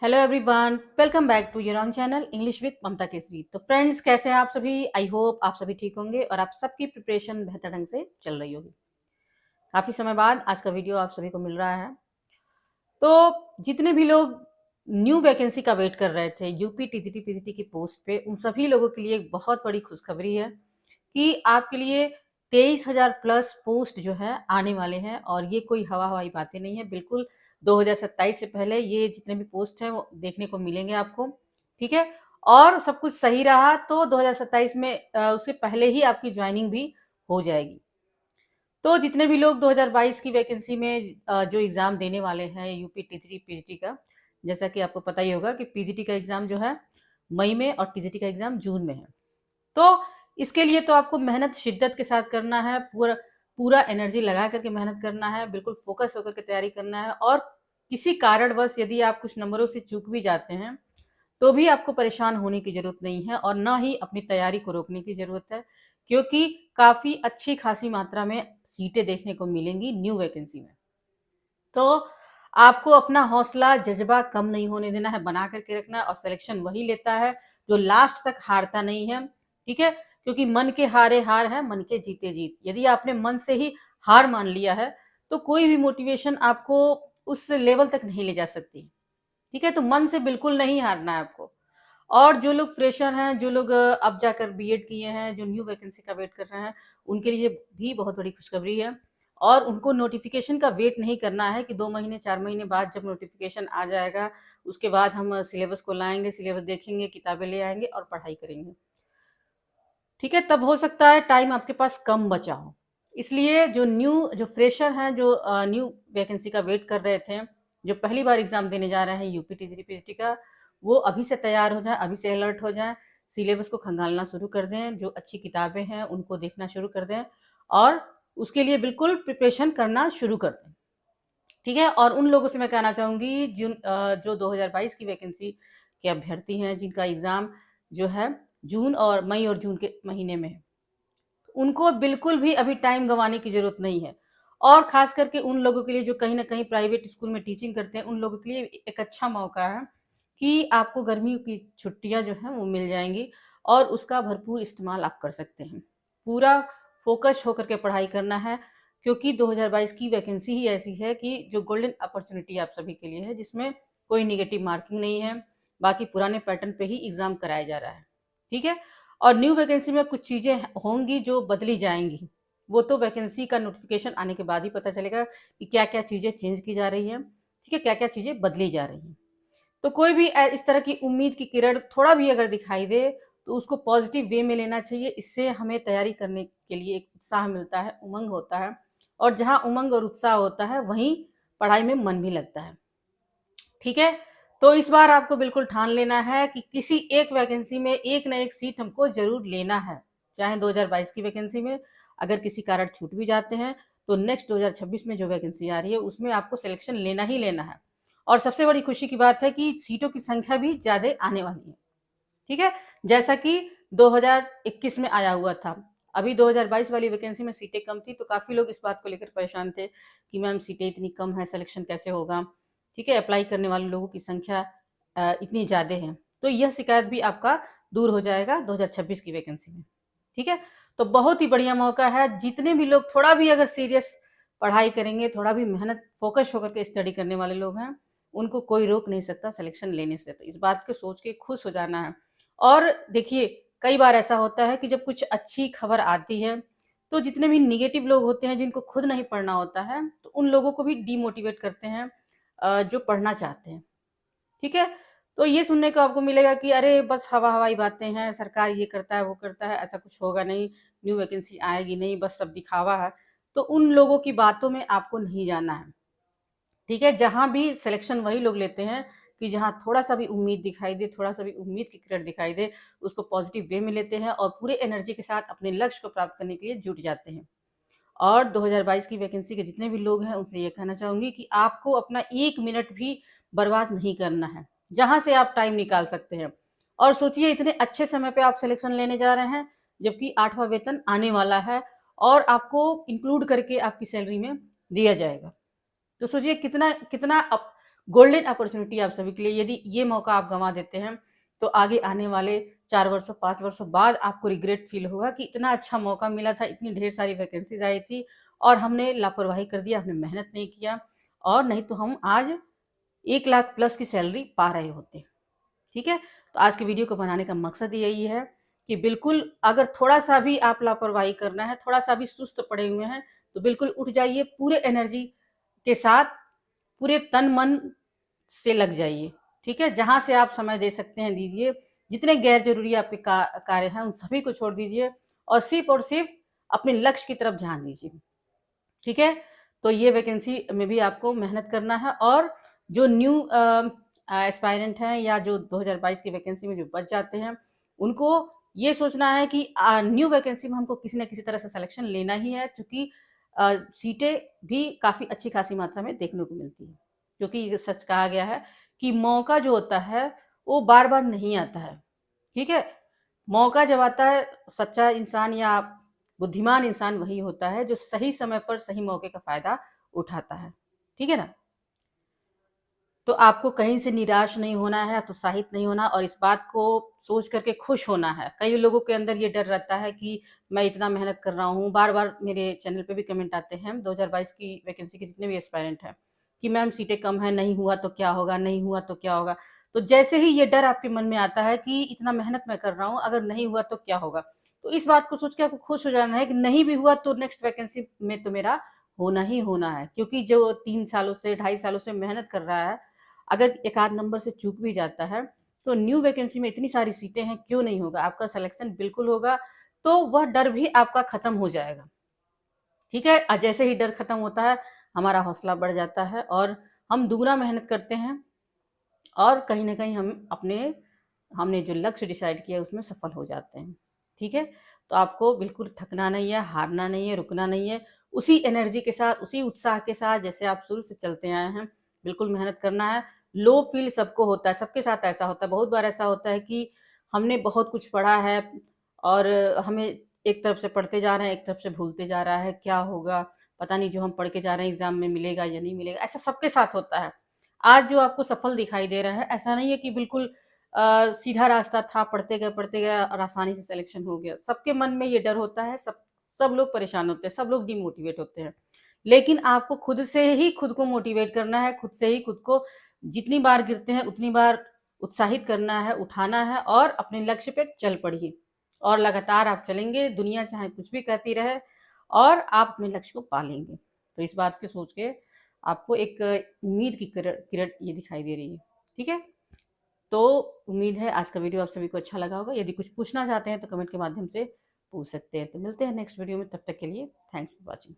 Hello everyone, welcome back to your on channel English with Mamta Kesari. तो friends, कैसे हैं आप सभी? आई होप आप सभी ठीक होंगे और आप सबकी प्रिपरेशन बेहतर ढंग से चल रही होगी। काफ़ी समय बाद आज का वीडियो आप सभी को मिल रहा है। तो जितने भी लोग न्यू वैकेंसी का वेट कर रहे थे यूपी टीजीटी पीजीटी की पोस्ट पे, उन सभी लोगों के लिए एक बहुत बड़ी खुशखबरी है कि आपके लिए 23,000 प्लस पोस्ट जो है आने वाले हैं। और ये कोई हवा हवाई बातें नहीं है, बिल्कुल 2027 से पहले ये जितने भी पोस्ट हैं वो देखने को मिलेंगे आपको। ठीक है, और सब कुछ सही रहा तो 2027 में उससे पहले ही आपकी ज्वाइनिंग भी हो जाएगी। तो जितने भी लोग 2022 की वैकेंसी में जो एग्ज़ाम देने वाले हैं यूपी टीजीटी पीजीटी का, जैसा कि आपको पता ही होगा कि पीजीटी का एग्ज़ाम जो है मई में और टीजीटी का एग्ज़ाम जून में है। तो इसके लिए तो आपको मेहनत शिद्दत के साथ करना है, पूरा पूरा एनर्जी लगा करके मेहनत करना है, बिल्कुल फोकस होकर के तैयारी करना है। और किसी कारणवश यदि आप कुछ नंबरों से चूक भी जाते हैं तो भी आपको परेशान होने की ज़रूरत नहीं है और ना ही अपनी तैयारी को रोकने की ज़रूरत है, क्योंकि काफ़ी अच्छी खासी मात्रा में सीटें देखने को मिलेंगी न्यू वैकेंसी में। तो आपको अपना हौसला जज्बा कम नहीं होने देना है, बना करके रखना है। और सिलेक्शन वही लेता है जो लास्ट तक हारता नहीं है। ठीक है, क्योंकि मन के हारे हार है, मन के जीते जीत। यदि आपने मन से ही हार मान लिया है तो कोई भी मोटिवेशन आपको उस लेवल तक नहीं ले जा सकती। ठीक है, तो मन से बिल्कुल नहीं हारना है आपको। और जो लोग फ्रेशर हैं, जो लोग अब जाकर बीएड किए हैं, जो न्यू वैकेंसी का वेट कर रहे हैं, उनके लिए भी बहुत बड़ी खुशखबरी है। और उनको नोटिफिकेशन का वेट नहीं करना है कि 2 महीने 4 महीने बाद जब नोटिफिकेशन आ जाएगा उसके बाद हम सिलेबस को लाएंगे, सिलेबस देखेंगे, किताबें ले आएंगे और पढ़ाई करेंगे। ठीक है, तब हो सकता है टाइम आपके पास कम बचा हो। इसलिए जो फ्रेशर हैं, जो न्यू वैकेंसी का वेट कर रहे थे, जो पहली बार एग्ज़ाम देने जा रहे हैं यूपी टीजीटी पीजीटी का, वो अभी से तैयार हो जाएँ, अभी से अलर्ट हो जाएँ, सिलेबस को खंगालना शुरू कर दें, जो अच्छी किताबें हैं उनको देखना शुरू कर दें और उसके लिए बिल्कुल प्रिपरेशन करना शुरू कर दें। ठीक है, और उन लोगों से मैं कहना चाहूँगी जो 2022 की वैकेंसी के अभ्यर्थी हैं, जिनका एग्ज़ाम जो है जून और मई और जून के महीने में है, उनको बिल्कुल भी अभी टाइम गँवाने की ज़रूरत नहीं है। और ख़ास करके उन लोगों के लिए जो कहीं न कहीं प्राइवेट स्कूल में टीचिंग करते हैं, उन लोगों के लिए एक अच्छा मौका है कि आपको गर्मियों की छुट्टियाँ जो हैं वो मिल जाएँगी और उसका भरपूर इस्तेमाल आप कर सकते हैं। पूरा फ़ोकस होकर के पढ़ाई करना है, क्योंकि 2022 की वैकेंसी ही ऐसी है कि जो गोल्डन अपॉर्च्युनिटी आप सभी के लिए है, जिसमें कोई नेगेटिव मार्किंग नहीं है, बाकी पुराने पैटर्न पे ही एग्ज़ाम कराया जा रहा है। ठीक है? और न्यू वैकेंसी में कुछ चीज़ें होंगी जो बदली जाएँगी। वो तो वैकेंसी का नोटिफ़िकेशन आने के बाद ही पता चलेगा कि क्या-क्या चीज़ें चेंज की जा रही हैं, ठीक है? क्या-क्या चीज़ें बदली जा रही हैं। तो कोई भी इस तरह की उम्मीद की किरण थोड़ा भी अगर दिखाई दे, तो उसको पॉज़िटिव वे में लेना चाहिए। इससे हमें तैयारी करने के लिए एक उत्साह मिलता है, उमंग होता है और जहाँ उमंग और उत्साह होता है, वहीं पढ़ाई में मन भी लगता है। ठीक है? तो इस बार आपको बिल्कुल ठान लेना है कि किसी एक वैकेंसी में एक ना एक सीट हमको ज़रूर लेना है। चाहे 2022 की वैकेंसी में अगर किसी कारण छूट भी जाते हैं, तो नेक्स्ट 2026 में जो वैकेंसी आ रही है, उसमें आपको सिलेक्शन लेना ही लेना है। और सबसे बड़ी खुशी की बात है कि सीटों की संख्या भी ज़्यादा आने वाली है। ठीक है? जैसा कि 2021 में आया हुआ था। अभी 2022 वाली वैकेंसी में सीटें कम थी, तो काफ़ी लोग इस बात को लेकर परेशान थे कि मैम सीटें इतनी कम हैं, सिलेक्शन कैसे होगा? ठीक है? अप्लाई करने वाले लोगों की संख्या इतनी ज़्यादा है। तो यह शिकायत भी आपका दूर हो जाएगा 2026 की वैकेंसी में। ठीक है? तो बहुत ही बढ़िया मौका है, जितने भी लोग थोड़ा भी अगर सीरियस पढ़ाई करेंगे, थोड़ा भी मेहनत फ़ोकस होकर के स्टडी करने वाले लोग हैं, उनको कोई रोक नहीं सकता सिलेक्शन लेने से। तो इस बात को सोच के खुश हो जाना है। और देखिए, कई बार ऐसा होता है कि जब कुछ अच्छी खबर आती है, तो जितने भी नेगेटिव लोग होते हैं, जिनको खुद नहीं पढ़ना होता है, तो उन लोगों को भी डीमोटिवेट करते हैं जो पढ़ना चाहते हैं। ठीक है? तो ये सुनने को आपको मिलेगा कि अरे बस हवा-हवाई बातें हैं, सरकार ये करता है, वो करता है, ऐसा कुछ होगा नहीं, न्यू वैकेंसी आएगी नहीं, बस सब दिखावा है। तो उन लोगों की बातों में आपको नहीं जाना है। ठीक है? जहाँ भी सिलेक्शन वही लोग लेते हैं कि जहाँ थोड़ा-सा भी उम्मीद दिखाई दे, थोड़ा-सा भी उम्मीद की किरण दिखाई दे, उसको पॉज़िटिव वे में लेते हैं और पूरे एनर्जी के साथ अपने लक्ष्य को प्राप्त करने के लिए जुट जाते हैं। और 2022 की वैकेंसी के जितने भी लोग हैं, उनसे ये कहना चाहूँगी कि आपको अपना 1 मिनट भी बर्बाद नहीं करना है, जहाँ से आप टाइम निकाल सकते हैं। और सोचिए, इतने अच्छे समय पे आप सिलेक्शन लेने जा रहे हैं, जबकि 8वाँ वेतन आने वाला है और आपको इंक्लूड करके आपकी सैलरी में दिया जाएगा। तो सोचिए कितना कितना गोल्डन अपॉर्चुनिटी आप सभी के लिए। यदि ये मौका आप गंवा देते हैं तो आगे आने वाले 4 वर्षों 5 वर्षों बाद आपको रिग्रेट फील होगा कि इतना अच्छा मौका मिला था, इतनी ढेर सारी वैकेंसीज आई थी और हमने लापरवाही कर दिया, हमने मेहनत नहीं किया, और नहीं तो हम आज 1 लाख प्लस की सैलरी पा रहे होते। ठीक है, तो आज की वीडियो को बनाने का मकसद यही है कि बिल्कुल अगर थोड़ा सा भी आप लापरवाही करना है, थोड़ा सा भी सुस्त पड़े हुए हैं, तो बिल्कुल उठ जाइए, पूरे एनर्जी के साथ, पूरे तन मन से लग जाइए। ठीक है, जहां से आप समय दे सकते हैं दीजिए, जितने गैर जरूरी आपके कार्य हैं उन सभी को छोड़ दीजिए और सिर्फ अपने लक्ष्य की तरफ ध्यान दीजिए। ठीक है, तो ये वैकेंसी में भी आपको मेहनत करना है, और जो न्यू एस्पायरेंट हैं या जो 2022 की वैकेंसी में जो बच जाते हैं, उनको ये सोचना है कि न्यू वैकेंसी में हमको किसी न किसी तरह से सिलेक्शन लेना ही है, क्योंकि सीटें भी काफ़ी अच्छी खासी मात्रा में देखने को मिलती है। क्योंकि ये सच कहा गया है कि मौका जो होता है वो बार-बार नहीं आता है। ठीक है? मौका जब आता है, सच्चा इंसान या बुद्धिमान इंसान वही होता है जो सही समय पर सही मौके का फ़ायदा उठाता है। ठीक है ना? तो आपको कहीं से निराश नहीं होना है, हतोत्साहित नहीं होना, और इस बात को सोच कर के खुश होना है। कई लोगों के अंदर ये डर रहता है कि मैं इतना मेहनत कर रहा हूँ, बार-बार मेरे चैनल पे भी कमेंट आते हैं 2022 की वैकेंसी के जितने भी एस्पायरेंट हैं कि मैम सीटें कम हैं, नहीं हुआ तो क्या होगा, नहीं हुआ तो क्या होगा? तो जैसे ही ये डर आपके मन में आता है कि इतना मेहनत मैं कर रहा हूँ, अगर नहीं हुआ तो क्या होगा? तो इस बात को सोच के आपको खुश हो जाना है कि नहीं भी हुआ तो नेक्स्ट वैकेंसी में तो मेरा होना ही होना है। क्योंकि जो 3 सालों से, 2.5 सालों से मेहनत कर रहा है, अगर एक आध नंबर से चूक भी जाता है, तो न्यू वैकेंसी में इतनी सारी सीटें हैं, क्यों नहीं होगा? आपका सिलेक्शन बिल्कुल होगा, तो वह डर भी आपका खत्म हो जाएगा। ठीक है? जैसे ही डर खत्म होता है, हमारा हौसला बढ़ जाता है और हम दुगना मेहनत करते हैं, और कहीं न कहीं हमने जो लक्ष्य डिसाइड किया है उसमें सफल हो जाते हैं। ठीक है? तो आपको बिल्कुल थकना नहीं है, हारना नहीं है, रुकना नहीं है। उसी एनर्जी के साथ, उसी उत्साह के साथ जैसे आप शुरू से चलते आए हैं, बिल्कुल मेहनत करना है। लो फ़ील सबको होता है, सबके साथ ऐसा होता है। बहुत बार ऐसा होता है कि हमने बहुत कुछ पढ़ा है और हमें एक तरफ से पढ़ते जा रहे हैं, एक तरफ से भूलते जा रहा है, क्या होगा? पता नहीं जो हम पढ़ के जा रहे हैं एग्ज़ाम में मिलेगा या नहीं मिलेगा, ऐसा सबके साथ होता है। आज जो आपको सफल दिखाई दे रहा है, ऐसा नहीं है कि बिल्कुल सीधा रास्ता था, पढ़ते गए और आसानी से सिलेक्शन हो गया। सबके मन में ये डर होता है, सब लोग परेशान होते हैं, सब लोग डिमोटिवेट होते हैं। लेकिन आपको खुद से ही खुद को मोटिवेट करना है, खुद से ही खुद को जितनी बार गिरते हैं उतनी बार उत्साहित करना है, उठाना है और अपने लक्ष्य पे चल पड़िए। और लगातार आप चलेंगे, दुनिया चाहे कुछ भी कहती रहे, और आप अपने लक्ष्य को पा लेंगे। तो इस बात की सोच के आपको एक उम्मीद की किरण किरण ये दिखाई दे रही है। ठीक है? तो उम्मीद है आज का वीडियो आप सभी को अच्छा लगा होगा। यदि कुछ पूछना चाहते हैं तो कमेंट के माध्यम से पूछ सकते हैं। तो मिलते हैं नेक्स्ट वीडियो में, तब तक के लिए थैंक्स फॉर वॉचिंग।